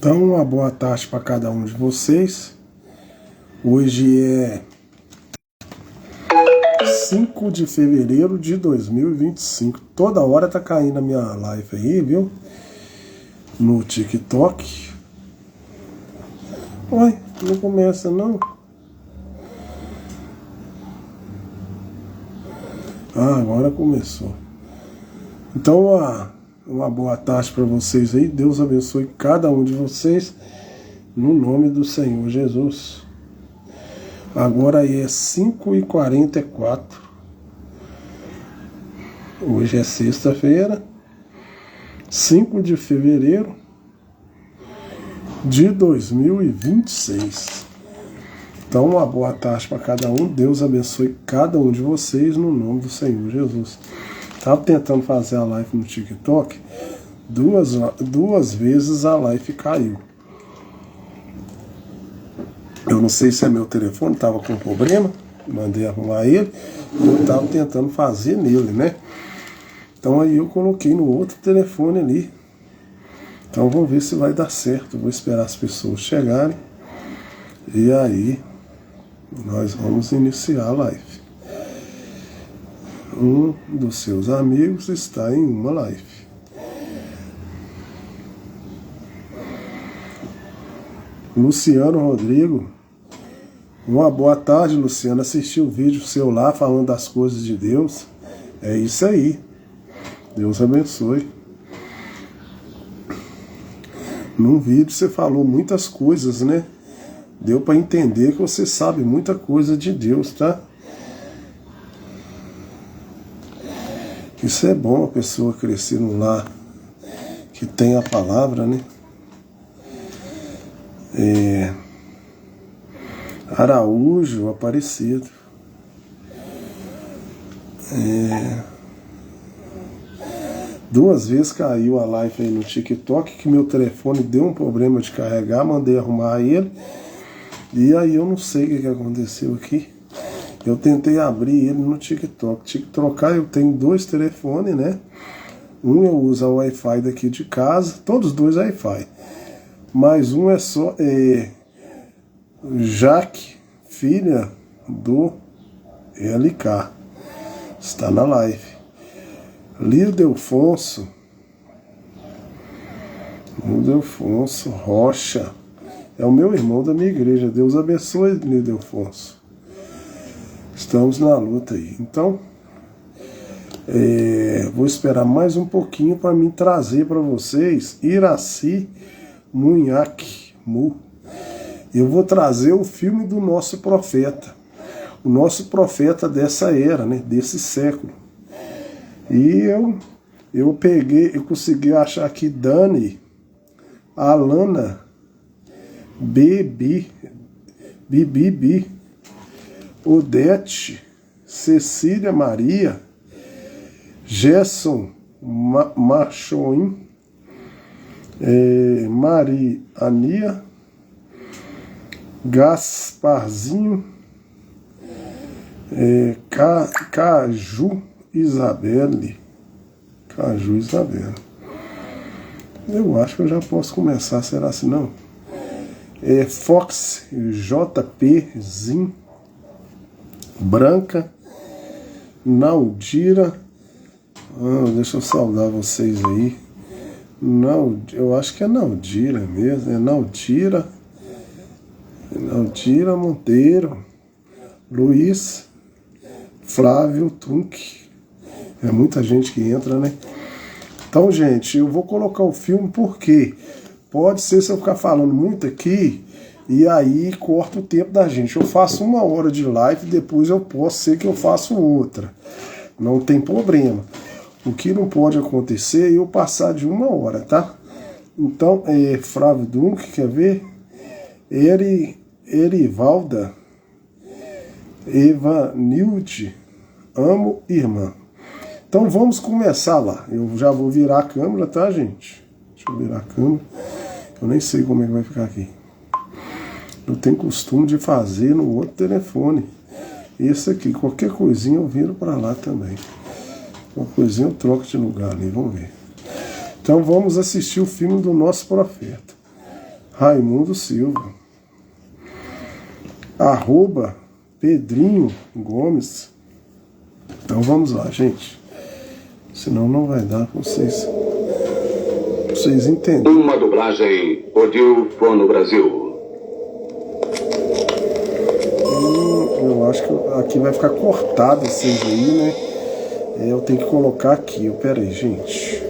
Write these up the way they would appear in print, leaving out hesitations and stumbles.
Então, uma boa tarde para cada um de vocês. Hoje é 5 de fevereiro de 2025. Toda hora tá caindo a minha live aí, viu? No TikTok. Ué, não começa não? Ah, agora começou. Então, uma boa tarde para vocês aí. Deus abençoe cada um de vocês, no nome do Senhor Jesus. Agora aí é 5h44. Hoje é sexta-feira, 5 de fevereiro de 2026. Então, uma boa tarde para cada um. Deus abençoe cada um de vocês, no nome do Senhor Jesus. Estava tentando fazer a live no TikTok, duas vezes a live caiu. Eu não sei se é meu telefone, estava com problema, mandei arrumar ele, e eu estava tentando fazer nele, né? Então aí eu coloquei no outro telefone ali. Então vamos ver se vai dar certo. Vou esperar as pessoas chegarem e aí nós vamos iniciar a live. Um dos seus amigos está em uma live. Luciano Rodrigo. Uma boa tarde, Luciano. Assisti o vídeo seu lá falando das coisas de Deus. É isso aí. Deus abençoe. Num vídeo você falou muitas coisas, né? Deu para entender que você sabe muita coisa de Deus, tá? Isso é bom, a pessoa crescer num lar que tem a palavra, né? Araújo Aparecido. Duas vezes caiu a live aí no TikTok, que meu telefone deu um problema de carregar, mandei arrumar ele. E aí eu não sei o que aconteceu aqui. Eu tentei abrir ele no TikTok. Tinha que trocar, eu tenho dois telefones, né? Um eu uso o Wi-Fi daqui de casa, todos dois Wi-Fi. Mas um é só Jaque, filha do LK. Está na live. Lidelfonso Rocha. É o meu irmão da minha igreja. Deus abençoe, Lidelfonso. Estamos na luta aí. Então, vou esperar mais um pouquinho para mim trazer para vocês Iraci Munhaque Mu. Eu vou trazer o filme do nosso profeta. O nosso profeta dessa era, né? Desse século. E eu consegui achar aqui Dani, Alana, Bibi, Odete, Cecília Maria, Gerson Machoim, Mariania, Gasparzinho, Caju Isabelle. Eu acho que eu já posso começar, será assim não? Fox JP Zin, Branca, Naldira. Deixa eu saudar vocês aí. Eu acho que é Naldira mesmo. É Naldira Monteiro, Luiz Flávio Tunk. É muita gente que entra, né? Então, gente, eu vou colocar o filme porque pode ser se eu ficar falando muito aqui e aí corta o tempo da gente. Eu faço 1 hora de live, depois eu posso ser que eu faço outra. Não tem problema. O que não pode acontecer é eu passar de 1 hora, tá? Então, Flávio Dunk, quer ver? Erivalda, Evanilde, amo irmã. Então vamos começar lá. Eu já vou virar a câmera, tá, gente? Deixa eu virar a câmera. Eu nem sei como é que vai ficar aqui. Eu tenho costume de fazer no outro telefone. Esse aqui, qualquer coisinha eu viro para lá também. Uma coisinha eu troco de lugar ali, vamos ver. Então vamos assistir o filme do nosso profeta. Raimundo Silva. @Pedrinho Gomes. Então vamos lá, gente. Senão não vai dar pra vocês entenderem. Uma dublagem Odil Fono Brasil. Eu acho que aqui vai ficar cortado esse aí, né? Eu tenho que colocar aqui. Pera aí, gente.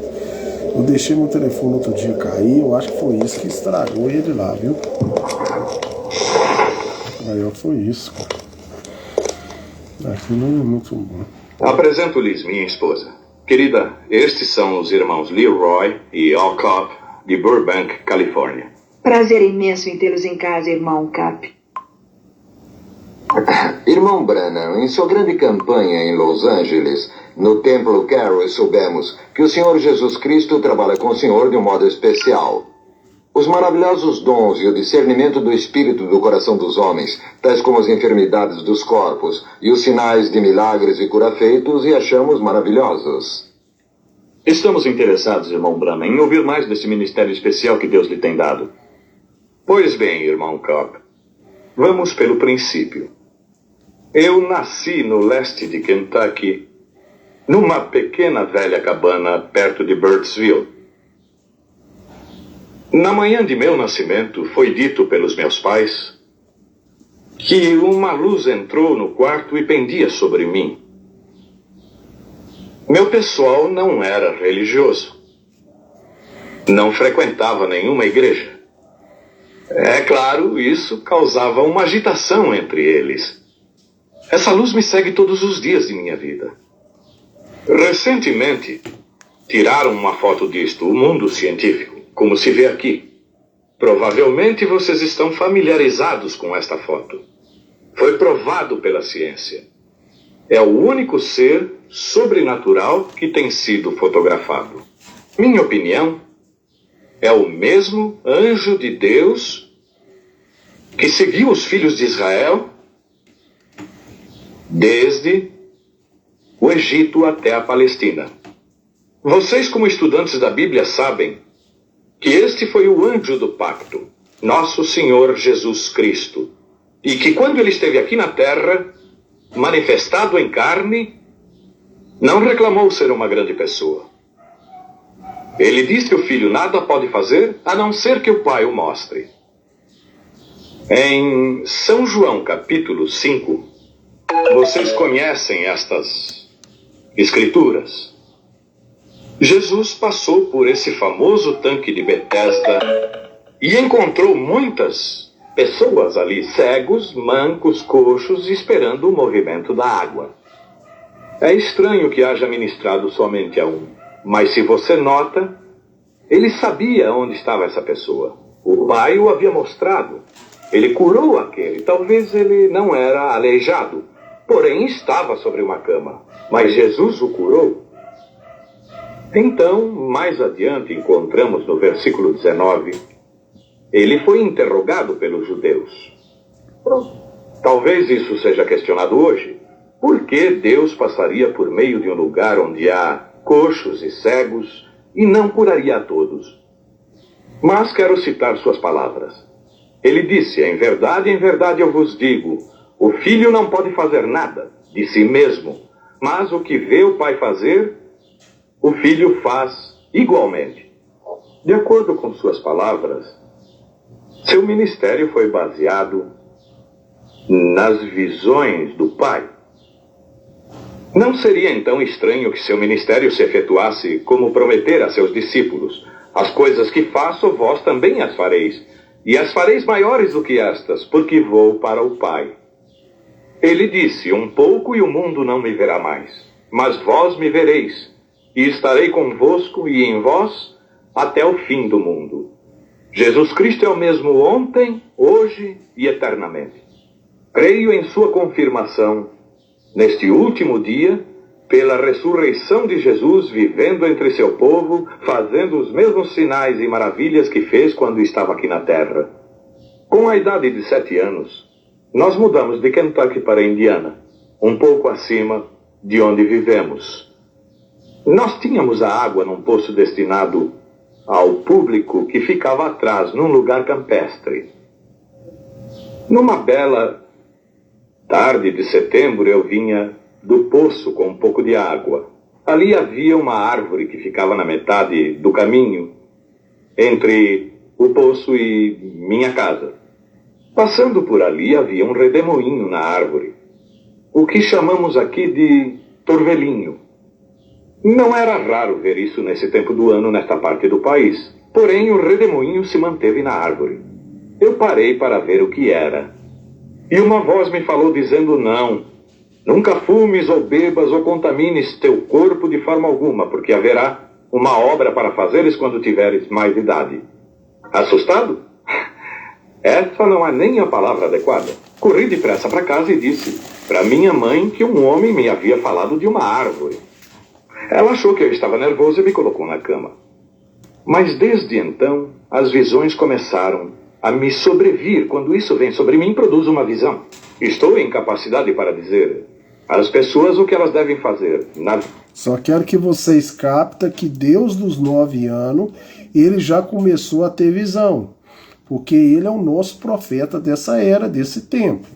Eu deixei meu telefone outro dia cair. Eu acho que foi isso que estragou ele lá, viu? Aí, ó, foi isso. Aqui não é muito bom. Apresento-lhes minha esposa. Querida, estes são os irmãos Leroy e Al Cobb, de Burbank, Califórnia. Prazer imenso em tê-los em casa, irmão Cap. Irmão Branham, em sua grande campanha em Los Angeles, no Templo Carroll, soubemos que o Senhor Jesus Cristo trabalha com o Senhor de um modo especial. Os maravilhosos dons e o discernimento do espírito do coração dos homens, tais como as enfermidades dos corpos e os sinais de milagres e cura feitos, e achamos maravilhosos. Estamos interessados, irmão Branham, em ouvir mais desse ministério especial que Deus lhe tem dado. Pois bem, irmão Cobb, vamos pelo princípio. Eu nasci no leste de Kentucky, numa pequena velha cabana perto de Birdsville. Na manhã de meu nascimento, foi dito pelos meus pais que uma luz entrou no quarto e pendia sobre mim. Meu pessoal não era religioso. Não frequentava nenhuma igreja. É claro, isso causava uma agitação entre eles. Essa luz me segue todos os dias de minha vida. Recentemente, tiraram uma foto disto, o mundo científico, como se vê aqui. Provavelmente vocês estão familiarizados com esta foto. Foi provado pela ciência. É o único ser sobrenatural que tem sido fotografado. Minha opinião, é o mesmo anjo de Deus que seguiu os filhos de Israel desde o Egito até a Palestina. Vocês, como estudantes da Bíblia, sabem que este foi o anjo do pacto, nosso Senhor Jesus Cristo, e que quando ele esteve aqui na terra, manifestado em carne, não reclamou ser uma grande pessoa. Ele diz que o filho nada pode fazer a não ser que o pai o mostre. Em São João capítulo 5, vocês conhecem estas escrituras. Jesus passou por esse famoso tanque de Betesda e encontrou muitas pessoas ali, cegos, mancos, coxos, esperando o movimento da água. É estranho que haja ministrado somente a um, mas se você nota, ele sabia onde estava essa pessoa. O pai o havia mostrado. Ele curou aquele. Talvez ele não era aleijado, porém estava sobre uma cama. Mas Jesus o curou. Então, mais adiante, encontramos no versículo 19, ele foi interrogado pelos judeus. Talvez isso seja questionado hoje. Por que Deus passaria por meio de um lugar onde há coxos e cegos e não curaria a todos? Mas quero citar suas palavras. Ele disse, em verdade eu vos digo, o filho não pode fazer nada de si mesmo, mas o que vê o pai fazer, o filho faz igualmente. De acordo com suas palavras, seu ministério foi baseado nas visões do pai. Não seria então estranho que seu ministério se efetuasse como prometer a seus discípulos: as coisas que faço, vós também as fareis, e as fareis maiores do que estas, porque vou para o Pai. Ele disse, um pouco e o mundo não me verá mais, mas vós me vereis, e estarei convosco e em vós até o fim do mundo. Jesus Cristo é o mesmo ontem, hoje e eternamente. Creio em sua confirmação, neste último dia, pela ressurreição de Jesus, vivendo entre seu povo, fazendo os mesmos sinais e maravilhas que fez quando estava aqui na terra. Com a idade de 7 anos, nós mudamos de Kentucky para Indiana, um pouco acima de onde vivemos. Nós tínhamos a água num poço destinado ao público que ficava atrás, num lugar campestre. Numa bela tarde de setembro, eu vinha do poço com um pouco de água. Ali havia uma árvore que ficava na metade do caminho, entre o poço e minha casa. Passando por ali, havia um redemoinho na árvore, o que chamamos aqui de torvelinho. Não era raro ver isso nesse tempo do ano nesta parte do país, porém o redemoinho se manteve na árvore. Eu parei para ver o que era. E uma voz me falou dizendo: não, nunca fumes ou bebas ou contamines teu corpo de forma alguma, porque haverá uma obra para fazeres quando tiveres mais idade. Assustado? Essa não é nem a palavra adequada. Corri depressa para casa e disse para minha mãe que um homem me havia falado de uma árvore. Ela achou que eu estava nervoso e me colocou na cama. Mas desde então, as visões começaram a me sobrevir. Quando isso vem sobre mim, produz uma visão. Estou em capacidade para dizer às pessoas o que elas devem fazer. Só quero que vocês captem que Deus dos 9 anos, ele já começou a ter visão. Porque ele é o nosso profeta dessa era, desse tempo.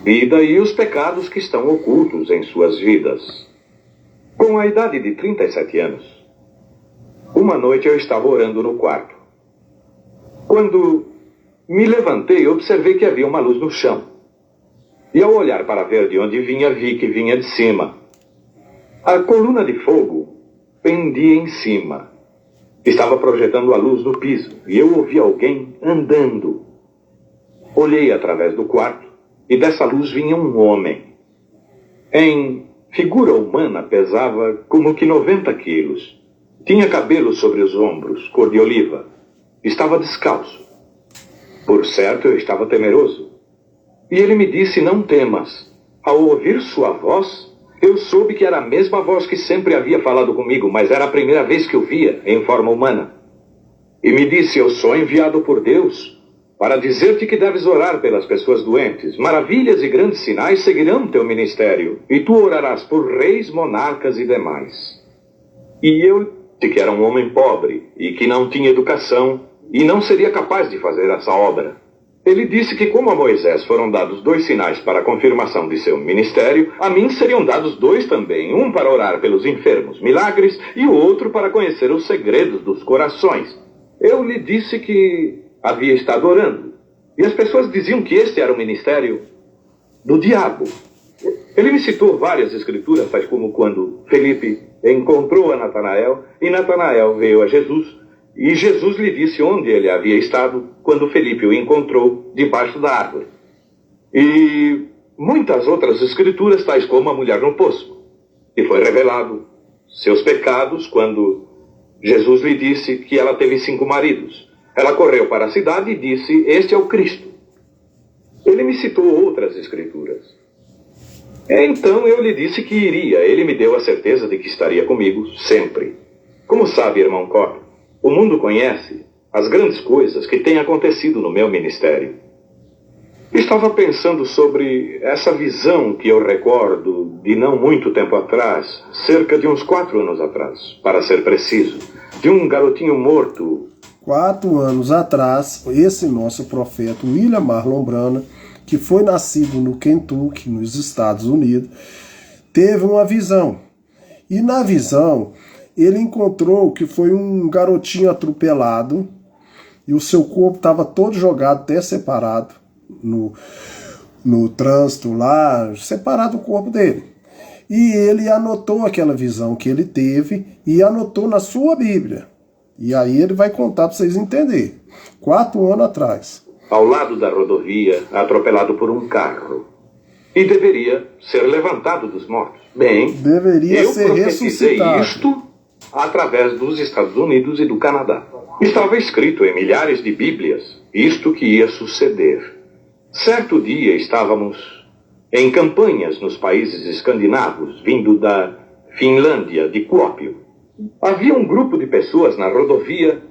E daí os pecados que estão ocultos em suas vidas. Com a idade de 37 anos, uma noite eu estava orando no quarto. Quando me levantei, observei que havia uma luz no chão. E ao olhar para ver de onde vinha, vi que vinha de cima. A coluna de fogo pendia em cima. Estava projetando a luz no piso, e eu ouvi alguém andando. Olhei através do quarto, e dessa luz vinha um homem. Em figura humana, pesava como que 90 quilos. Tinha cabelo sobre os ombros, cor de oliva. Estava descalço. Por certo, eu estava temeroso. E ele me disse: não temas. Ao ouvir sua voz, eu soube que era a mesma voz que sempre havia falado comigo, mas era a primeira vez que o via em forma humana. E me disse: eu sou enviado por Deus para dizer-te que deves orar pelas pessoas doentes. Maravilhas e grandes sinais seguirão teu ministério, e tu orarás por reis, monarcas e demais. E eu disse que era um homem pobre e que não tinha educação e não seria capaz de fazer essa obra. Ele disse que como a Moisés foram dados 2 sinais para a confirmação de seu ministério, a mim seriam dados 2 também, um para orar pelos enfermos, milagres, e o outro para conhecer os segredos dos corações. Eu lhe disse que havia estado orando, e as pessoas diziam que este era o ministério do diabo. Ele me citou várias escrituras, tais como quando Felipe encontrou a Natanael, e Natanael veio a Jesus, e Jesus lhe disse onde ele havia estado quando Felipe o encontrou debaixo da árvore. E muitas outras escrituras, tais como a mulher no poço, e foi revelado seus pecados quando Jesus lhe disse que ela teve 5 maridos. Ela correu para a cidade e disse: este é o Cristo. Ele me citou outras escrituras. Então eu lhe disse que iria. Ele me deu a certeza de que estaria comigo sempre. Como sabe, irmão Cor, o mundo conhece as grandes coisas que têm acontecido no meu ministério. Estava pensando sobre essa visão que eu recordo de não muito tempo atrás, cerca de uns 4 anos atrás, para ser preciso, de um garotinho morto. 4 anos atrás, esse nosso profeta, William Marlon Branham, que foi nascido no Kentucky, nos Estados Unidos, teve uma visão. E na visão, ele encontrou que foi um garotinho atropelado, e o seu corpo estava todo jogado, até separado, no trânsito lá, separado o corpo dele. E ele anotou aquela visão que ele teve, e anotou na sua Bíblia. E aí ele vai contar para vocês entenderem. 4 anos atrás. Ao lado da rodovia, atropelado por um carro. E deveria ser levantado dos mortos. Bem, deveria ser profetizei ressuscitado. isto através dos Estados Unidos e do Canadá. Estava escrito em milhares de Bíblias isto que ia suceder. Certo dia estávamos em campanhas nos países escandinavos, vindo da Finlândia, de Kuopio. Havia um grupo de pessoas na rodovia,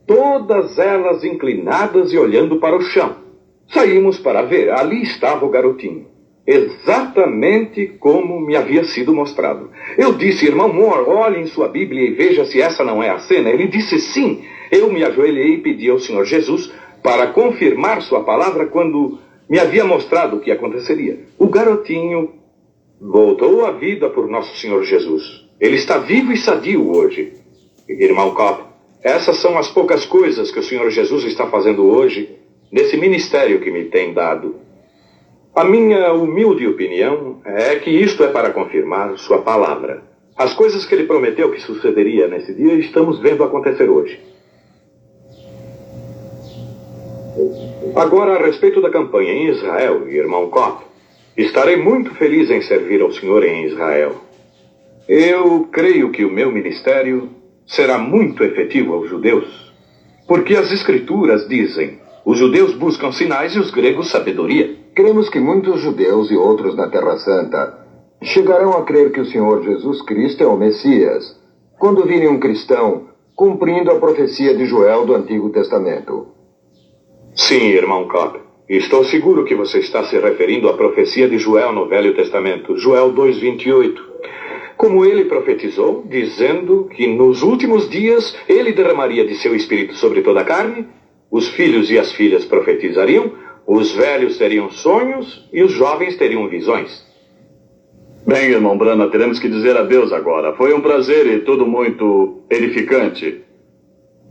todas elas inclinadas e olhando para o chão. Saímos para ver, ali estava o garotinho. exatamente como me havia sido mostrado. Eu disse: irmão Moore, olhe em sua Bíblia e veja se essa não é a cena. Ele disse sim. Eu me ajoelhei e pedi ao Senhor Jesus para confirmar sua palavra quando me havia mostrado o que aconteceria. O garotinho voltou à vida por nosso Senhor Jesus. Ele está vivo e sadio hoje. Irmão Cobb, essas são as poucas coisas que o Senhor Jesus está fazendo hoje nesse ministério que me tem dado. A minha humilde opinião é que isto é para confirmar sua palavra. As coisas que ele prometeu que sucederia nesse dia estamos vendo acontecer hoje. Agora, a respeito da campanha em Israel, irmão Cobb, estarei muito feliz em servir ao Senhor em Israel. Eu creio que o meu ministério será muito efetivo aos judeus, porque as Escrituras dizem: os judeus buscam sinais e os gregos sabedoria. Cremos que muitos judeus e outros na Terra Santa chegarão a crer que o Senhor Jesus Cristo é o Messias, quando virem um cristão cumprindo a profecia de Joel do Antigo Testamento. Sim, irmão Cobb. Estou seguro que você está se referindo à profecia de Joel no Velho Testamento, Joel 2:28. Como ele profetizou, dizendo que nos últimos dias ele derramaria de seu espírito sobre toda a carne, os filhos e as filhas profetizariam, os velhos teriam sonhos e os jovens teriam visões. Bem, irmão Branham, teremos que dizer adeus agora. Foi um prazer e tudo muito edificante.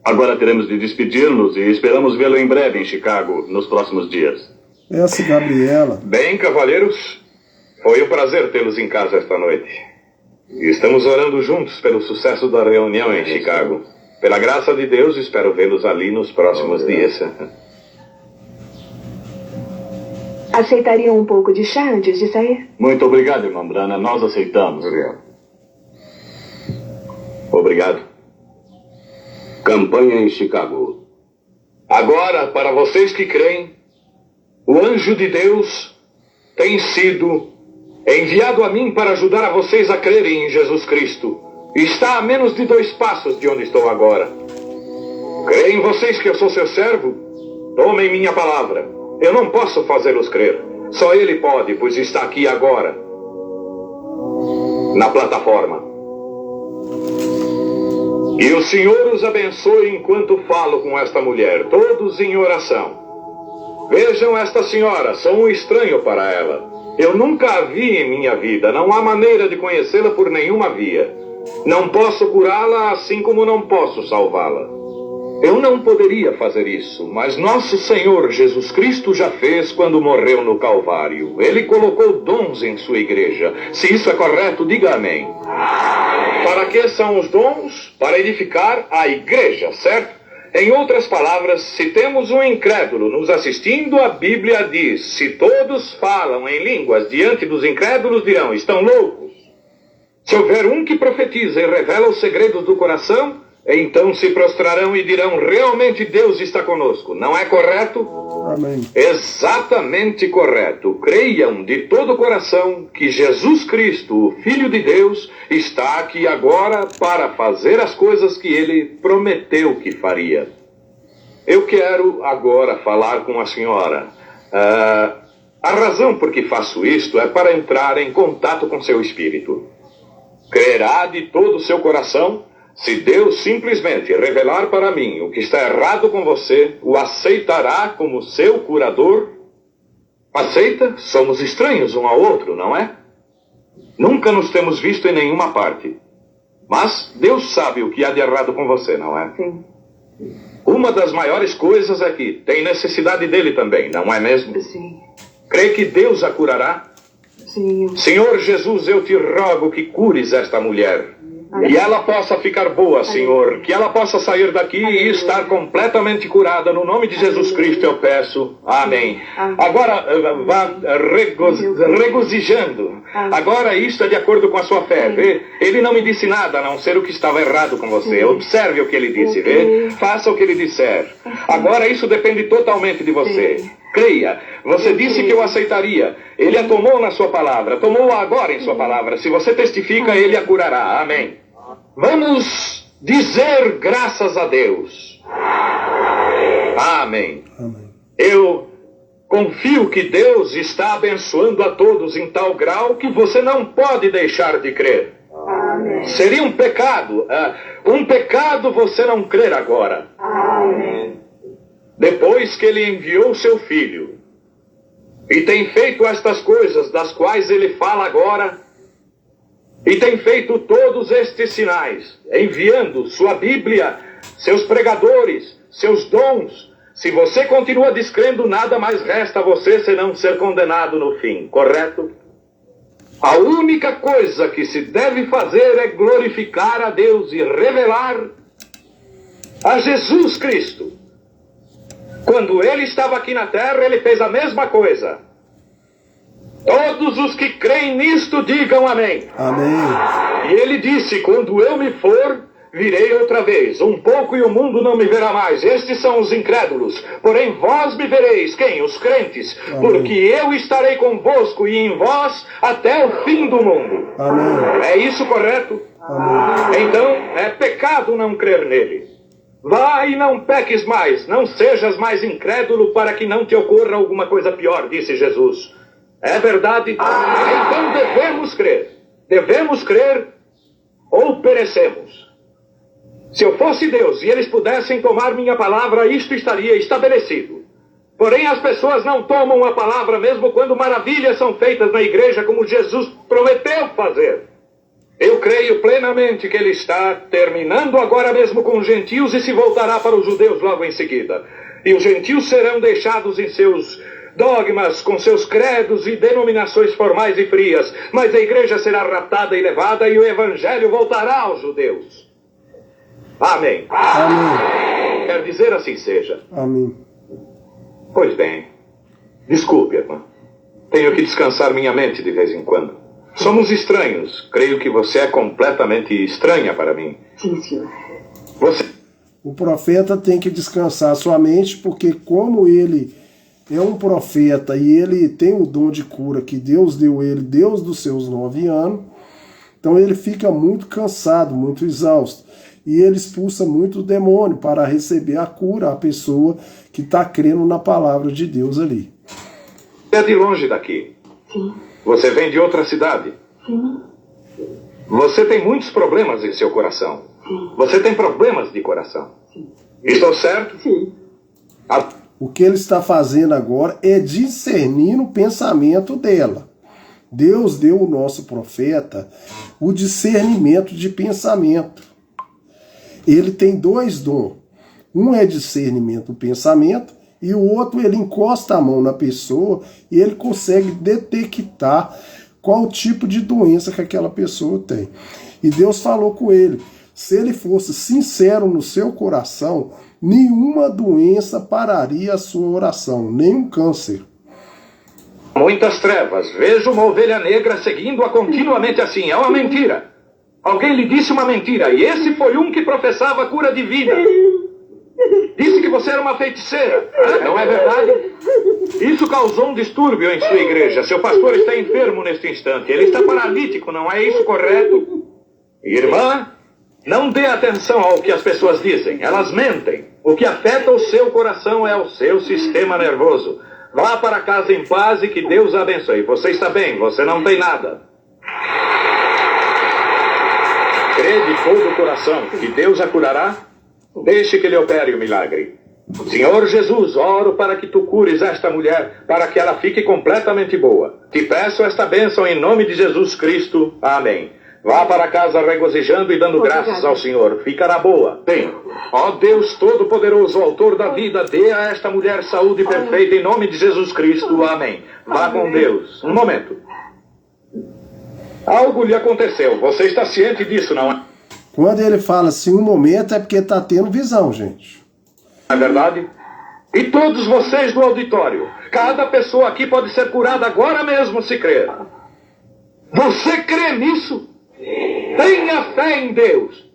Agora teremos de despedir-nos e esperamos vê-lo em breve em Chicago, nos próximos dias. Essa é Gabriela. Bem, cavalheiros, foi um prazer tê-los em casa esta noite. Estamos orando juntos pelo sucesso da reunião em Chicago. Pela graça de Deus, espero vê-los ali nos próximos dias. Aceitariam um pouco de chá antes de sair? Muito obrigado, irmã Branham. Nós aceitamos. Obrigado. Campanha em Chicago. Agora, para vocês que creem, o anjo de Deus tem sido enviado a mim para ajudar a vocês a crerem em Jesus Cristo. Está a menos de 2 passos de onde estou agora. Creem vocês que eu sou seu servo? Tomem minha palavra. Eu não posso fazê-los crer. Só ele pode, pois está aqui agora, na plataforma. E o Senhor os abençoe enquanto falo com esta mulher, todos em oração. Vejam esta senhora, sou um estranho para ela. Eu nunca a vi em minha vida, não há maneira de conhecê-la por nenhuma via. Não posso curá-la, assim como não posso salvá-la. Eu não poderia fazer isso, mas nosso Senhor Jesus Cristo já fez quando morreu no Calvário. Ele colocou dons em sua igreja. Se isso é correto, diga amém. Para que são os dons? Para edificar a igreja, certo? Em outras palavras, se temos um incrédulo nos assistindo, a Bíblia diz: se todos falam em línguas diante dos incrédulos, dirão: estão loucos. Se houver um que profetiza e revela os segredos do coração, então se prostrarão e dirão: realmente Deus está conosco. Não é correto? Amém. Exatamente correto. Creiam de todo o coração que Jesus Cristo, o Filho de Deus, está aqui agora para fazer as coisas que ele prometeu que faria. Eu quero agora falar com a senhora. A razão por que faço isto é para entrar em contato com seu espírito. Crerá de todo o seu coração? Se Deus simplesmente revelar para mim o que está errado com você, o aceitará como seu curador? Aceita? Somos estranhos um ao outro, não é? Nunca nos temos visto em nenhuma parte. Mas Deus sabe o que há de errado com você, não é? Sim. Uma das maiores coisas é que tem necessidade dele também, não é mesmo? Sim. Crê que Deus a curará? Sim. Senhor Jesus, eu te rogo que cures esta mulher. E ela possa ficar boa, Senhor. Que ela possa sair daqui e estar completamente curada. No nome de Jesus Cristo eu peço. Amém. Agora, vá regozijando. Agora, isto é de acordo com a sua fé, vê? Ele não me disse nada, a não ser o que estava errado com você. Observe o que ele disse, vê? Faça o que ele disser. Agora, isso depende totalmente de você. Creia. Você disse que eu aceitaria. Ele a tomou na sua palavra. Tomou-a agora em sua palavra. Se você testifica, ele a curará. Amém. Vamos dizer graças a Deus. Amém. Amém. Eu Confio que Deus está abençoando a todos em tal grau que você não pode deixar de crer. Amém. Seria um pecado você não crer agora. Amém. Depois que ele enviou seu filho e tem feito estas coisas das quais ele fala agora, e tem feito todos estes sinais, enviando sua Bíblia, seus pregadores, seus dons. Se você continua descrendo, nada mais resta a você senão ser condenado no fim, correto? A única coisa que se deve fazer é glorificar a Deus e revelar a Jesus Cristo. Quando ele estava aqui na terra, ele fez a mesma coisa. Todos os que creem nisto digam amém. Amém. E ele disse, quando eu me for, virei outra vez. Um pouco e o mundo não me verá mais. Estes são os incrédulos. Porém vós me vereis. Quem? Os crentes. Amém. Porque eu estarei convosco e em vós até o fim do mundo. Amém. É isso correto? Amém. Então, é pecado não crer nele. Vá e não peques mais. Não sejas mais incrédulo para que não te ocorra alguma coisa pior, disse Jesus. É verdade? Então devemos crer. Devemos crer ou perecemos. Se eu fosse Deus e eles pudessem tomar minha palavra, isto estaria estabelecido. Porém, as pessoas não tomam a palavra mesmo quando maravilhas são feitas na igreja como Jesus prometeu fazer. Eu creio plenamente que ele está terminando agora mesmo com os gentios e se voltará para os judeus logo em seguida. E os gentios serão deixados em seus dogmas, com seus credos e denominações formais e frias, mas a igreja será raptada e levada e o evangelho voltará aos judeus. Amém. Amém. Quer dizer assim seja. Amém. Pois bem. Desculpe, irmã. Tenho que descansar minha mente de vez em quando. Somos estranhos. Creio que você é completamente estranha para mim. Sim, senhor. Você... O profeta tem que descansar sua mente, porque como ele é um profeta e ele tem o dom de cura que Deus deu ele desde os seus 9 anos, então ele fica muito cansado, muito exausto. E ele expulsa muito demônio para receber a cura, a pessoa que está crendo na palavra de Deus ali. é de longe daqui. Sim. Você vem de outra cidade. Sim. Você tem muitos problemas em seu coração. Sim. Você tem problemas de coração. Sim. Estou certo? Sim. O que ele está fazendo agora é discernir o pensamento dela. Deus deu ao nosso profeta o discernimento de pensamento. Ele tem 2 dons. Um é discernimento do pensamento e o outro ele encosta a mão na pessoa e ele consegue detectar qual tipo de doença que aquela pessoa tem. E Deus falou com ele, se ele fosse sincero no seu coração, nenhuma doença pararia a sua oração, nenhum câncer. Muitas trevas. Vejo uma ovelha negra seguindo-a continuamente assim. É uma mentira. Alguém lhe disse uma mentira. E esse foi um que professava cura divina. Disse que você era uma feiticeira. Não é verdade? Isso causou um distúrbio em sua igreja. Seu pastor está enfermo neste instante. Ele está paralítico, não é isso correto? Irmã, não dê atenção ao que as pessoas dizem. Elas mentem. O que afeta o seu coração é o seu sistema nervoso. Vá para casa em paz e que Deus a abençoe. Você está bem, você não tem nada. Crê de todo o coração que Deus a curará? Deixe que lhe opere o milagre. Senhor Jesus, oro para que tu cures esta mulher, para que ela fique completamente boa. Te peço esta bênção em nome de Jesus Cristo. Amém. Vá para casa regozijando e dando graças ao Senhor. Ficará boa. Bem, ó Deus Todo-Poderoso, autor da vida, dê a esta mulher saúde perfeita em nome de Jesus Cristo. Amém. Vá com Deus. Um momento. Algo lhe aconteceu. Você está ciente disso, não é? Quando ele fala assim, um momento, é porque está tendo visão, gente. É verdade? E todos vocês do auditório, cada pessoa aqui pode ser curada agora mesmo se crer. Você crê nisso? Tenha fé em Deus.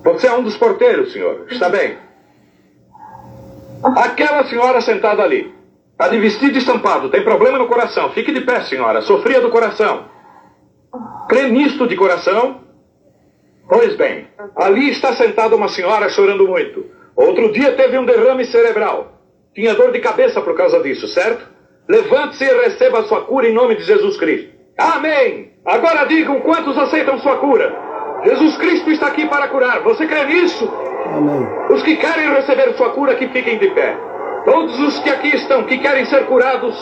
Você é um dos porteiros, senhor. Está bem? Aquela senhora sentada ali. Está de vestido estampado. Tem problema no coração. Fique de pé, senhora. Sofria do coração. Crê nisto de coração? Pois bem, ali está sentada uma senhora chorando muito. Outro dia teve um derrame cerebral. Tinha dor de cabeça por causa disso, certo? Levante-se e receba a sua cura em nome de Jesus Cristo. Amém! Agora digam quantos aceitam sua cura. Jesus Cristo está aqui para curar. Você crê nisso? Amém. Os que querem receber sua cura, que fiquem de pé. Todos os que aqui estão, que querem ser curados,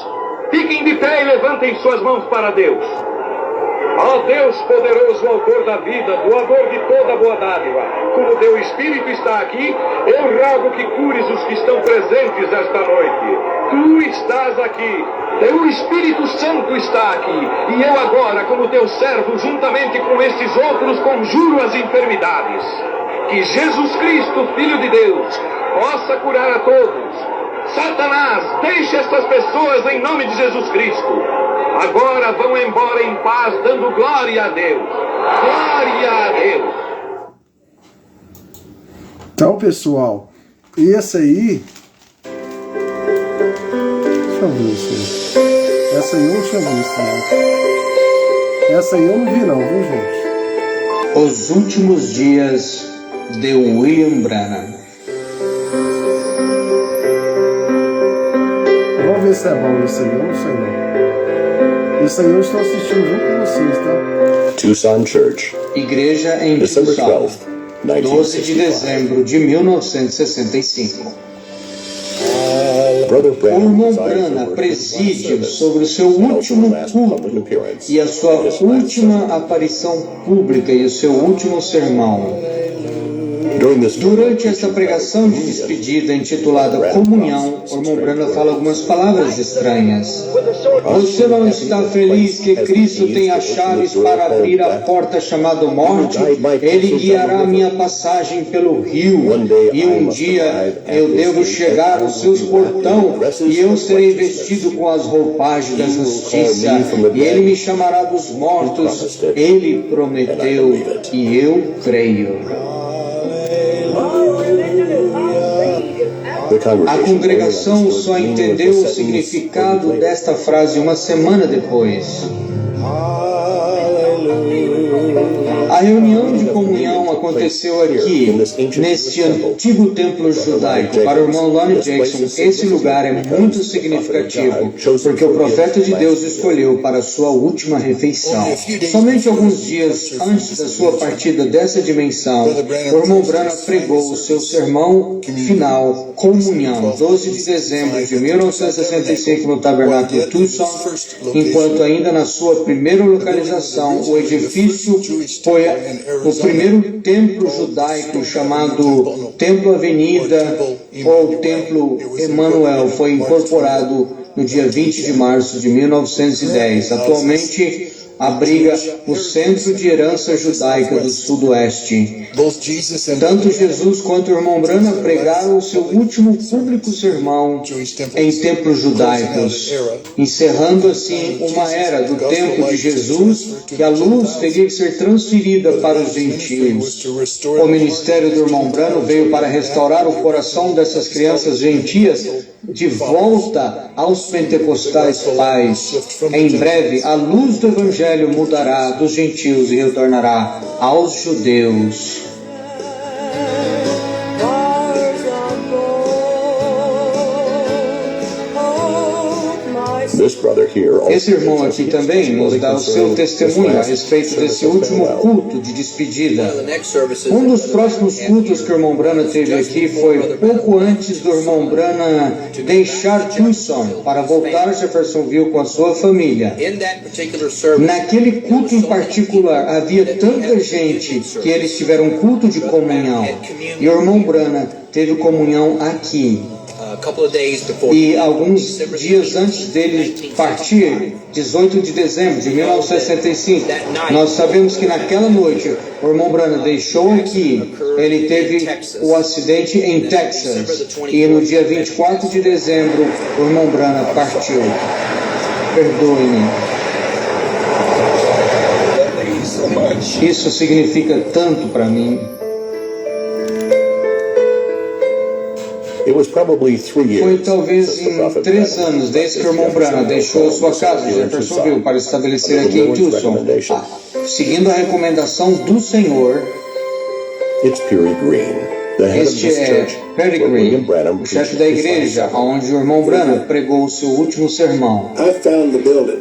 fiquem de pé e levantem suas mãos para Deus. Ó Deus poderoso, autor da vida, doador de toda boa dádiva, como teu Espírito está aqui, eu rogo que cures os que estão presentes esta noite. Tu estás aqui, teu Espírito Santo está aqui, e eu agora, como teu servo, juntamente com estes outros, conjuro as enfermidades. Que Jesus Cristo, Filho de Deus, possa curar a todos. Satanás, deixe estas pessoas em nome de Jesus Cristo. Agora vão embora em paz, dando glória a Deus. Glória a Deus. Então, pessoal, esse aí... Deixa eu ver isso aí. Essa aí eu não tinha visto, não. Essa aí eu não vi, não, viu, gente? Os Últimos Dias, de William Branham. Vamos ver se é bom isso aí, eu não sei não. Isso aí eu estou assistindo junto com vocês, tá? Tucson Church, Igreja em December Tucson, 12th, 12 de 1965. dezembro de 1965. Brother O Branham irmão presides Branham over his preside service sobre o seu and also último the last public culto appearance e a sua of his last última sermon. aparição pública e o seu último sermão. During this Durante esta pregação de despedida intitulada Comunhão, o irmão Branham fala algumas palavras estranhas. Você não está feliz que Cristo tem as chaves para abrir a porta chamada morte? Ele guiará minha passagem pelo rio, e um dia eu devo chegar aos seus portão, e eu serei vestido com as roupagens da justiça, e ele me chamará dos mortos. Ele prometeu, e eu creio. A congregação só entendeu o significado desta frase uma semana depois. A reunião de comunhão aconteceu aqui, neste antigo templo judaico. Para o irmão Lonnie Jackson, esse lugar é muito significativo, porque o profeta de Deus escolheu para a sua última refeição. Somente alguns dias antes da sua partida dessa dimensão, o irmão Branham pregou o seu sermão final, Comunhão, 12 de dezembro de 1965, no Tabernáculo Tucson, enquanto ainda na sua primeira localização, o edifício foi o primeiro templo judaico chamado Templo Avenida ou Templo Emanuel. Foi incorporado no dia 20 de março de 1910. Atualmente abriga o Centro de Herança Judaica do Sudoeste. Tanto Jesus quanto o irmão Branham pregaram o seu último público sermão em templos judaicos, encerrando assim uma era do tempo de Jesus, que a luz teria que ser transferida para os gentios. O ministério do irmão Branham veio para restaurar o coração dessas crianças gentias de volta aos pentecostais pais. Em breve, a luz do Evangelho mudará dos gentios e retornará aos judeus. Esse irmão aqui também nos dá o seu testemunho a respeito desse último culto de despedida. Um dos próximos cultos que o irmão Branham teve aqui foi pouco antes do irmão Branham deixar Tucson para voltar a Jeffersonville com a sua família. Naquele culto em particular, havia tanta gente que eles tiveram um culto de comunhão. E o irmão Branham teve comunhão aqui. E alguns dias antes dele partir, 18 de dezembro de 1965, nós sabemos que naquela noite o irmão Branham deixou aqui, ele teve o acidente em Texas, e no dia 24 de dezembro o irmão Branham partiu. Perdoe-me. Isso significa tanto para mim. Foi talvez em 3 anos desde que o irmão Branham deixou sua casa em Jeffersonville para estabelecer aqui em Tucson, seguindo a recomendação do Senhor. Este é Peregrine, o chefe da igreja, onde o irmão Branham pregou o seu último sermão.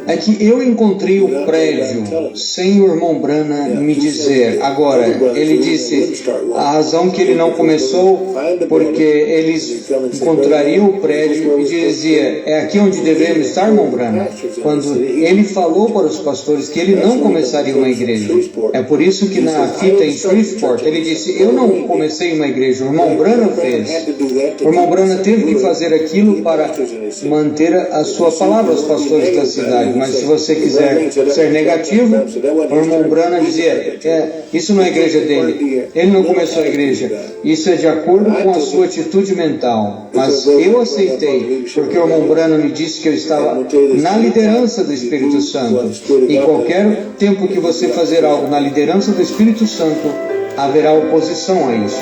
É que eu encontrei o prédio sem o irmão Branham me dizer. Agora, ele disse a razão que ele não começou, porque eles encontrariam o prédio e dizia, é aqui onde devemos estar, irmão Branham? Quando ele falou para os pastores que ele não começaria uma igreja. É por isso que na fita em Shreveport, ele disse, eu não comecei uma igreja, o irmão Branham fez. O irmão Branham teve que fazer aquilo para manter a sua palavra aos pastores da cidade. Mas se você quiser ser negativo, o irmão Branham dizia, isso não é a igreja dele. Ele não começou a igreja. Isso é de acordo com a sua atitude mental. Mas eu aceitei, porque o irmão Branham me disse que eu estava na liderança do Espírito Santo. E qualquer tempo que você fazer algo na liderança do Espírito Santo, haverá oposição a isso.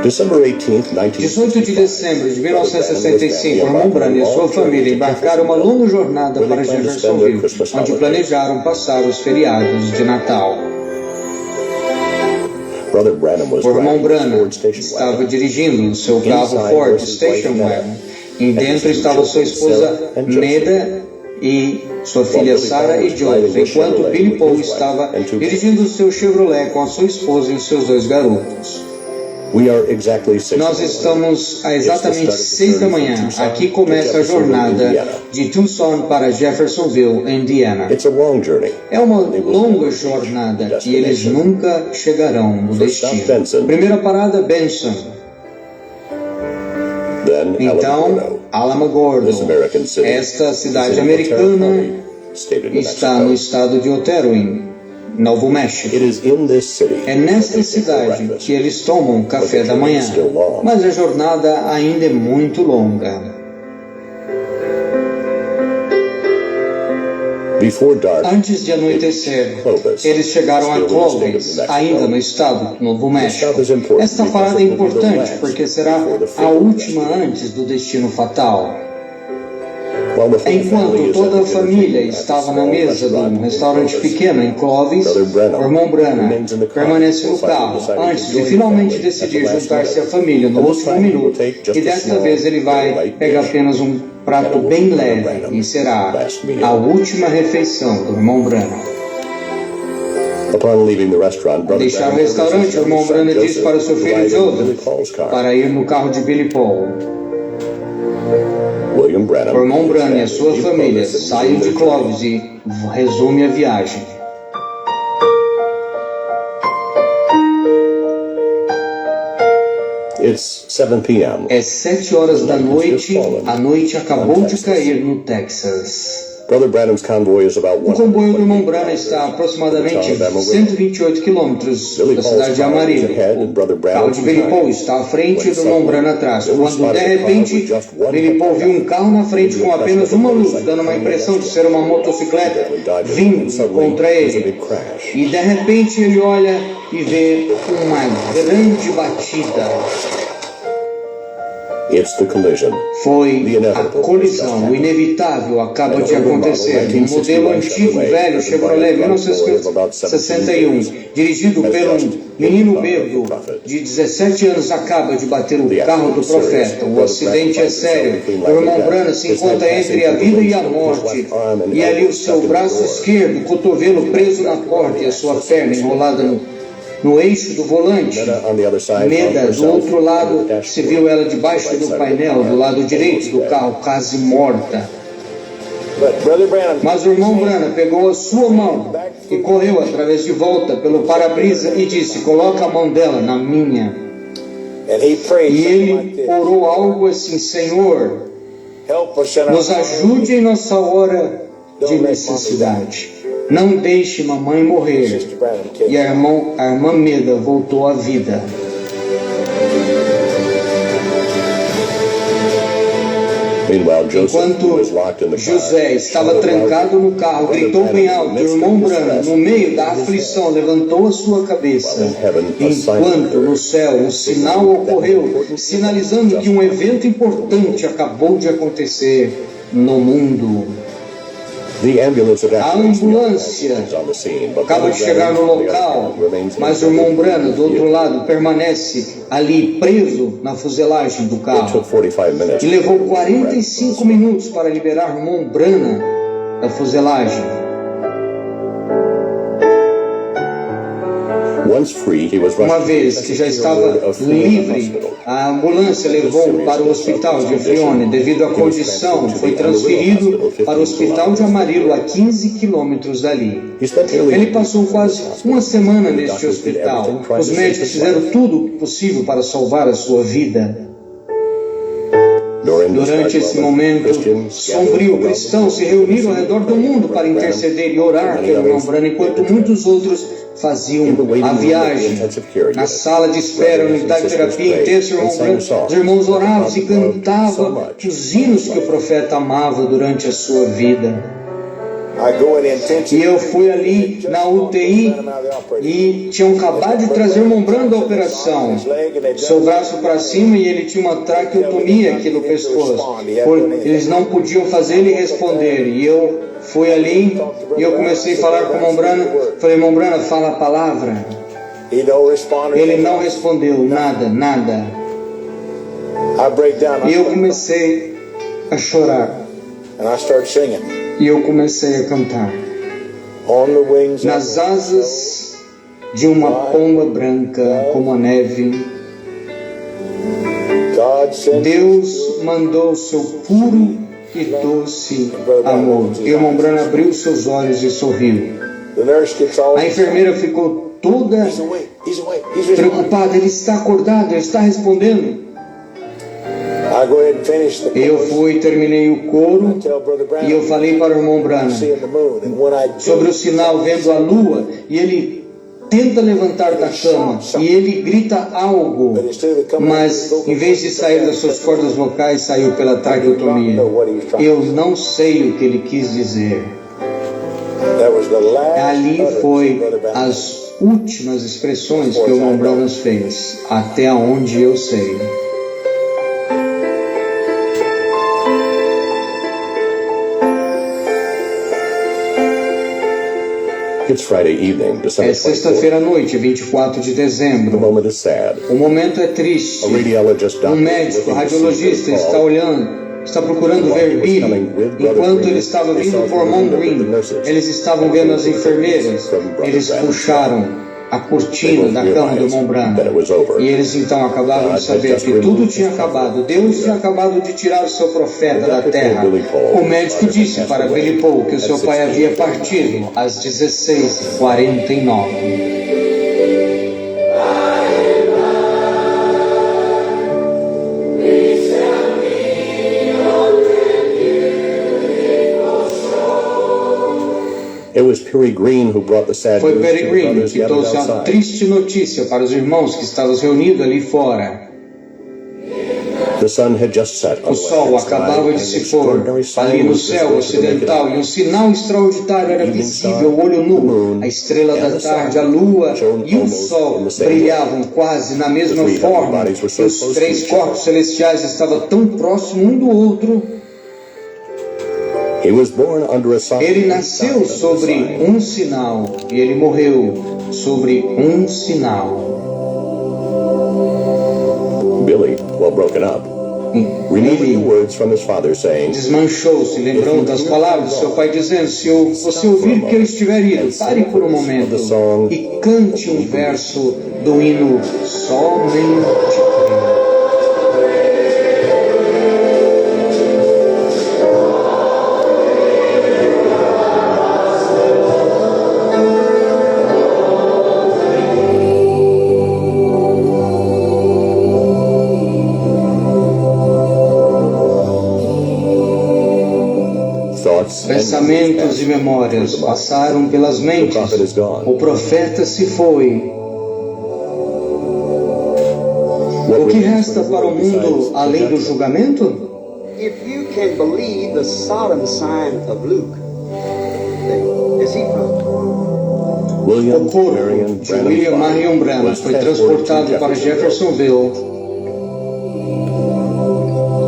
December 18th, 18 de dezembro de 1965, o irmão Branham e sua família embarcaram uma longa jornada para Jeffersonville, onde planejaram passar os feriados de Natal. O irmão Branham estava dirigindo o seu carro Ford Station Wagon, e dentro estava sua esposa Meda e sua filha Sarah e Joseph, enquanto Billy Paul estava dirigindo o seu Chevrolet com a sua esposa e os seus 2 garotos. Nós estamos a exatamente 6 da manhã. Aqui começa a jornada de Tucson para Jeffersonville, Indiana. É uma longa jornada e eles nunca chegarão no destino. Primeira parada, Benson. Então, Alamogordo. Esta cidade americana está no estado de Otero, em Novo México. É nesta cidade que eles tomam café da manhã, mas a jornada ainda é muito longa. Antes de anoitecer, eles chegaram a Clovis, ainda no estado do Novo México. Esta parada é importante porque será a última antes do destino fatal. Enquanto toda a família estava na mesa de um restaurante pequeno em Clovis, o irmão Branham permanece no carro antes de finalmente decidir juntar-se à família no último minuto, e desta vez ele vai pegar apenas um prato bem leve e será a última refeição do irmão Branham. Ao deixar o restaurante, o irmão Branham disse para seu filho Joseph para ir no carro de Billy Paul. O irmão Branham e a sua família saem de Clovis e resume a viagem. É 7 horas da noite, a noite acabou de cair no Texas. O comboio do irmão Branham está a aproximadamente 128 quilômetros da cidade de Amarillo. O carro de Billy Paul está à frente do irmão Branham atrás, quando de repente Billy Paul viu um carro na frente com apenas uma luz, dando uma impressão de ser uma motocicleta vindo contra ele. E de repente ele olha e vê uma grande batida. Foi a colisão, o inevitável acaba de acontecer. Um modelo antigo, velho, Chevrolet 1961, dirigido por um menino bêbado de 17 anos, acaba de bater o carro do profeta. O acidente é sério. O irmão Branham se encontra entre a vida e a morte. E ali o seu braço esquerdo, o cotovelo preso na porta e a sua perna enrolada no eixo do volante. Meda, do outro lado, se viu ela debaixo do painel, do lado direito do carro, quase morta. Mas o irmão Branham pegou a sua mão e correu através de volta pelo para-brisa e disse, coloca a mão dela na minha. E ele orou algo assim, Senhor, nos ajude em nossa hora de necessidade. Não deixe mamãe morrer. E a irmã Meda voltou à vida. Enquanto José estava trancado no carro, gritou bem alto. O irmão Branham, no meio da aflição, levantou a sua cabeça. Enquanto no céu um sinal ocorreu, sinalizando que um evento importante acabou de acontecer no mundo. A ambulância acaba de chegar no local, mas o irmão Branham, do outro lado, permanece ali preso na fuselagem do carro. E levou 45 minutos para liberar o irmão Branham da fuselagem. Uma vez que já estava livre, a ambulância levou para o hospital de Frione. Devido à condição, foi transferido para o hospital de Amarillo, a 15 quilômetros dali. Ele passou quase uma semana neste hospital. Os médicos fizeram tudo o possível para salvar a sua vida. Durante esse momento sombrio, cristãos se reuniram ao redor do mundo para interceder e orar pelo irmão Branham, enquanto muitos outros faziam a viagem. Na sala de espera, unidade de terapia intensa, os irmãos oravam e cantavam os hinos que o profeta amava durante a sua vida. E eu fui ali na UTI e tinham acabado de trazer o irmão Branham da operação. Seu braço para cima e ele tinha uma traqueotomia aqui no pescoço. Eles não podiam fazer ele responder. E eu fui ali e eu comecei a falar com o irmão Branham. Falei, irmão Branham, fala a palavra. Ele não respondeu nada. E eu comecei a chorar. E eu comecei a cantar. Nas asas de uma pomba branca como a neve, Deus mandou seu puro e doce amor. E o irmão Branham abriu seus olhos e sorriu. A enfermeira ficou toda preocupada. Ele está acordado, ele está respondendo. Eu fui, terminei o coro e eu falei para o irmão Branham sobre o sinal, vendo a lua, e ele tenta levantar da cama e ele grita algo, mas em vez de sair das suas cordas vocais, saiu pela traqueotomia. Eu não sei o que ele quis dizer. Ali foi as últimas expressões que o irmão Branham fez, até onde eu sei. É sexta-feira à noite, 24 de dezembro. O momento é triste. Um médico, radiologista, está procurando ver Billy. Enquanto ele estava vindo por Mount Green, eles estavam vendo as enfermeiras. Eles puxaram a cortina da cama do irmão Branham. E eles então acabaram de saber que tudo tinha acabado. Deus tinha acabado de tirar o seu profeta da terra. O médico disse para Billy Paul que o seu pai havia partido às 16h49. Foi Perry Green que trouxe a triste notícia para os irmãos que estavam reunidos ali fora. O sol acabava de se pôr ali no céu ocidental e um sinal extraordinário era visível, o olho nu. A estrela da tarde, a lua e o sol brilhavam quase na mesma forma. E os três corpos celestiais estavam tão próximos um do outro. Ele nasceu sobre um sinal e ele morreu sobre um sinal. Billy desmanchou-se, lembrando das palavras do seu pai, dizendo: se você ouvir que eu estiver indo, pare por um momento e cante um verso do hino Somente. Pensamentos e memórias passaram pelas mentes. O profeta se foi. O que resta para o mundo além do julgamento? O corpo de William Marion Branham foi transportado para Jeffersonville.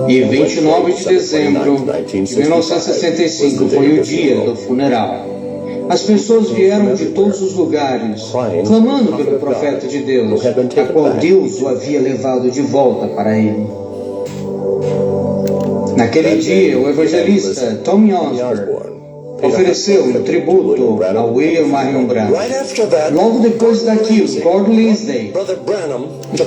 E 29 de dezembro de 1965 foi o dia do funeral. As pessoas vieram de todos os lugares, clamando pelo profeta de Deus, a qual Deus o havia levado de volta para ele. Naquele dia, o evangelista Tommy Osborne ofereceu um tributo a William Marion Branham. Logo depois daquilo, Gordon Lindsay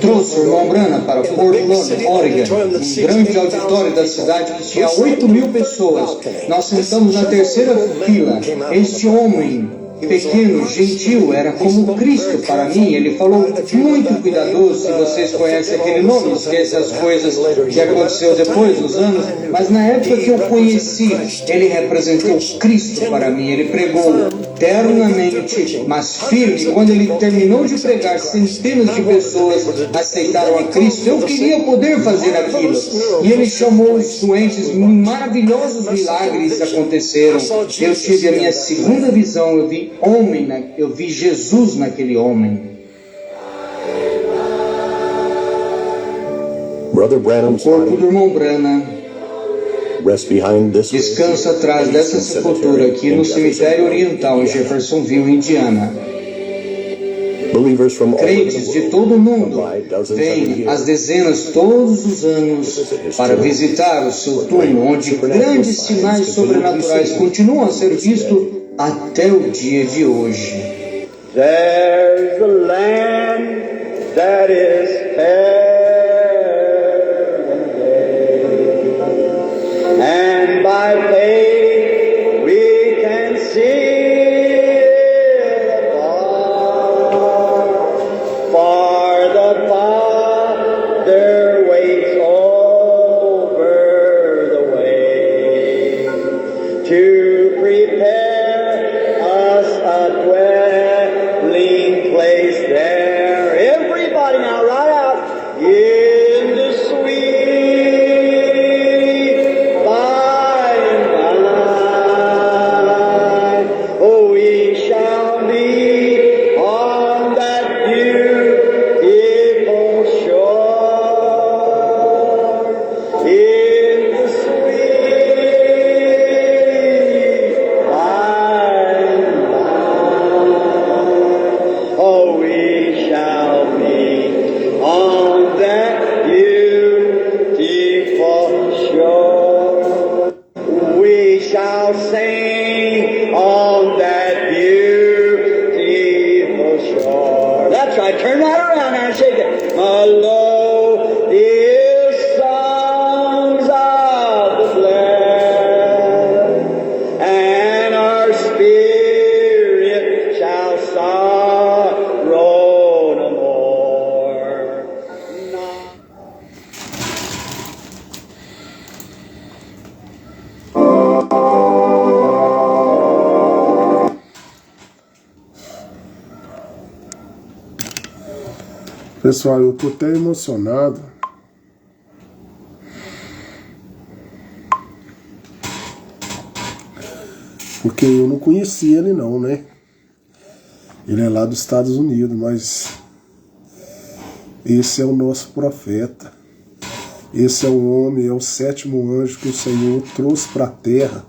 trouxe o irmão Branham para Portland, Oregon, um grande auditório da cidade que tinha 8.000 pessoas. Nós sentamos na terceira fila. Este homem pequeno, gentil, era como Cristo para mim. Ele falou muito cuidadoso. Se vocês conhecem aquele nome, esquece as coisas que aconteceu depois, nos anos. Mas na época que eu conheci, ele representou Cristo para mim. Ele pregou ternamente, mas firme. Quando ele terminou de pregar, centenas de pessoas aceitaram a Cristo. Eu queria poder fazer aquilo. E ele chamou os doentes. Maravilhosos milagres aconteceram. Eu tive a minha segunda visão. Eu vi Jesus naquele homem. O corpo do irmão Branham descansa atrás dessa sepultura aqui no cemitério oriental em Jeffersonville, Indiana. Crentes de todo o mundo vêm às dezenas todos os anos para visitar o seu túmulo, onde grandes sinais sobrenaturais continuam a ser vistos até o dia de hoje. There's a land that is heavenly, and by faith we can see it afar. For the Father waits over the way to prepare a dwelling place there. Everybody now, right out in the sweet by and by. Oh, we shall meet on that beautiful shore in the sweet by and by. Oh, we shall meet on that beautiful shore. We shall sing on that beautiful shore. That's right. Turn that around now and shake it. Melodious songs of the blessed, and our spirit shall sorrow no more. Pessoal, eu tô até emocionado. Porque eu não conhecia ele não, né? Ele é lá dos Estados Unidos, mas esse é o nosso profeta. Esse é o homem, é o sétimo anjo que o Senhor trouxe para a terra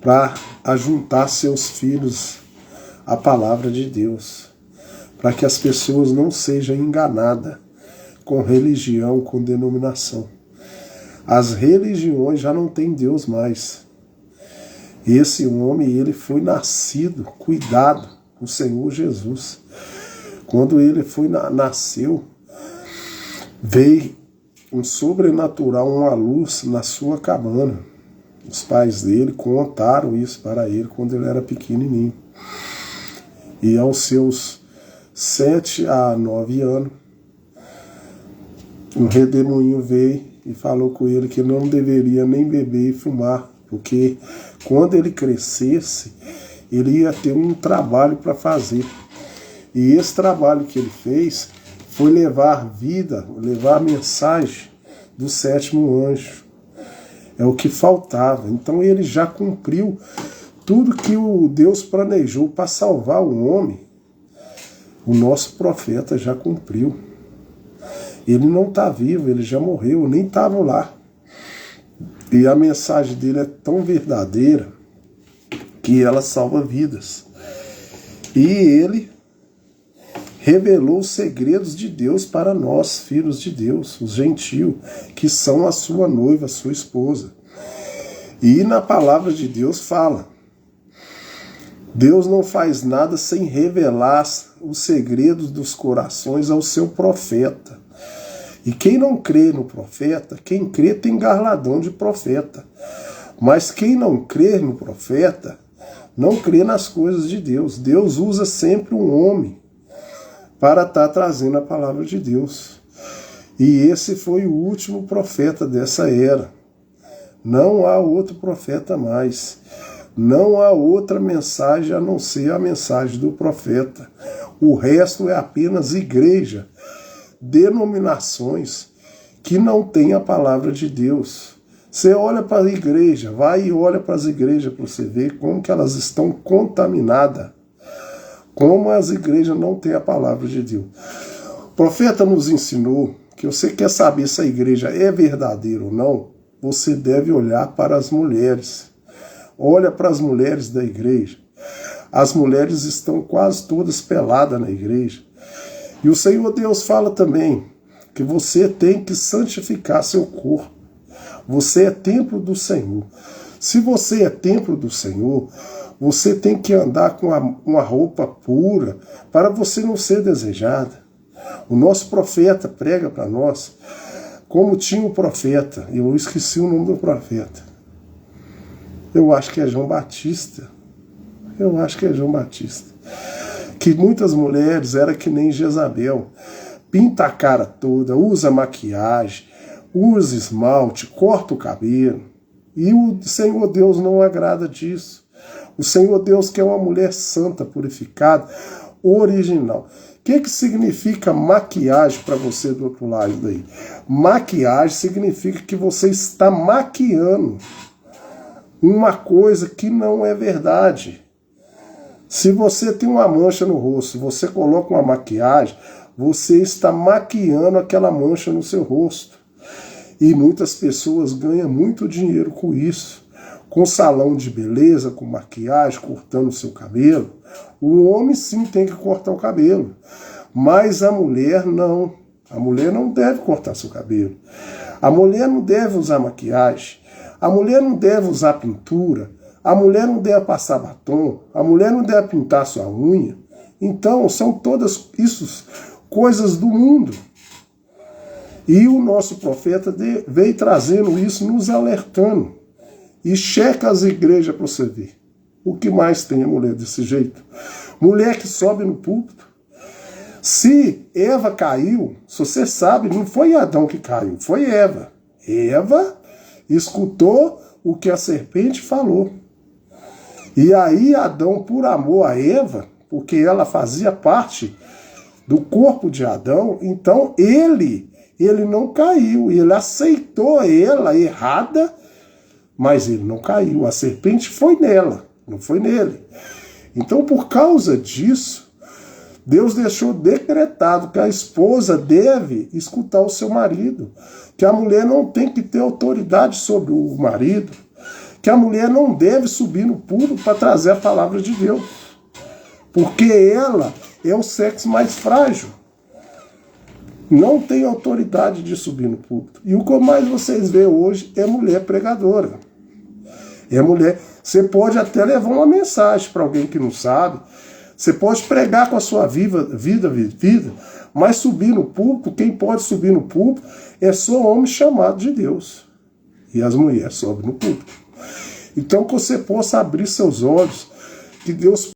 para ajuntar seus filhos à palavra de Deus, para que as pessoas não sejam enganadas com religião, com denominação. As religiões já não têm Deus mais. Esse homem, ele foi nascido, cuidado, o Senhor Jesus. Quando ele nasceu, veio um sobrenatural, uma luz na sua cabana. Os pais dele contaram isso para ele quando ele era pequenininho. E aos seus 7 a 9 anos, um redemoinho veio e falou com ele que não deveria nem beber e fumar, porque quando ele crescesse, ele ia ter um trabalho para fazer. E esse trabalho que ele fez foi levar vida, levar a mensagem do sétimo anjo. É o que faltava. Então ele já cumpriu tudo que o Deus planejou para salvar o homem. O nosso profeta já cumpriu. Ele não está vivo, ele já morreu, nem estava lá. E a mensagem dele é tão verdadeira que ela salva vidas. E ele revelou os segredos de Deus para nós, filhos de Deus, os gentios, que são a sua noiva, a sua esposa. E na palavra de Deus fala: Deus não faz nada sem revelar os segredos dos corações ao seu profeta. E quem não crê no profeta, quem crê tem galardão de profeta. Mas quem não crê no profeta, não crê nas coisas de Deus. Deus usa sempre um homem para estar trazendo a palavra de Deus. E esse foi o último profeta dessa era. Não há outro profeta mais. Não há outra mensagem a não ser a mensagem do profeta. O resto é apenas igreja, denominações que não têm a palavra de Deus. Você olha para a igreja, vai e olha para as igrejas para você ver como que elas estão contaminadas. Como as igrejas não têm a palavra de Deus. O profeta nos ensinou que você quer saber se a igreja é verdadeira ou não, você deve olhar para as mulheres. Olha para as mulheres da igreja. As mulheres estão quase todas peladas na igreja. E o Senhor Deus fala também que você tem que santificar seu corpo. Você é templo do Senhor. Se você é templo do Senhor, você tem que andar com uma roupa pura para você não ser desejada. O nosso profeta prega para nós como tinha um profeta. Eu esqueci o nome do profeta. Eu acho que é João Batista. Eu acho que é João Batista. Que muitas mulheres eram que nem Jezabel. Pinta a cara toda, usa maquiagem, usa esmalte, corta o cabelo. E o Senhor Deus não agrada disso. O Senhor Deus quer uma mulher santa, purificada, original. O que significa maquiagem para você do outro lado daí? Maquiagem significa que você está maquiando uma coisa que não é verdade. Se você tem uma mancha no rosto, você coloca uma maquiagem, você está maquiando aquela mancha no seu rosto. E muitas pessoas ganham muito dinheiro com isso. Com salão de beleza, com maquiagem, cortando o seu cabelo. O homem sim tem que cortar o cabelo. Mas a mulher não. A mulher não deve cortar seu cabelo. A mulher não deve usar maquiagem. A mulher não deve usar pintura. A mulher não deve passar batom. A mulher não deve pintar sua unha. Então, são todas isso coisas do mundo. E o nosso profeta veio trazendo isso, nos alertando. E checa as igrejas para você ver. O que mais tem a mulher desse jeito? Mulher que sobe no púlpito. Se Eva caiu, se você sabe, não foi Adão que caiu, foi Eva. Eva escutou o que a serpente falou. E aí Adão, por amor a Eva, porque ela fazia parte do corpo de Adão, então ele não caiu, ele aceitou ela errada, mas ele não caiu. A serpente foi nela, não foi nele. Então, por causa disso, Deus deixou decretado que a esposa deve escutar o seu marido, que a mulher não tem que ter autoridade sobre o marido, que a mulher não deve subir no púlpito para trazer a palavra de Deus, porque ela é o sexo mais frágil. Não tem autoridade de subir no púlpito. E o que mais vocês vê hoje é mulher pregadora. É mulher. Você pode até levar uma mensagem para alguém que não sabe. Você pode pregar com a sua vida, mas subir no púlpito, quem pode subir no púlpito é só homem chamado de Deus. E as mulheres sobem no púlpito. Então que você possa abrir seus olhos, que Deus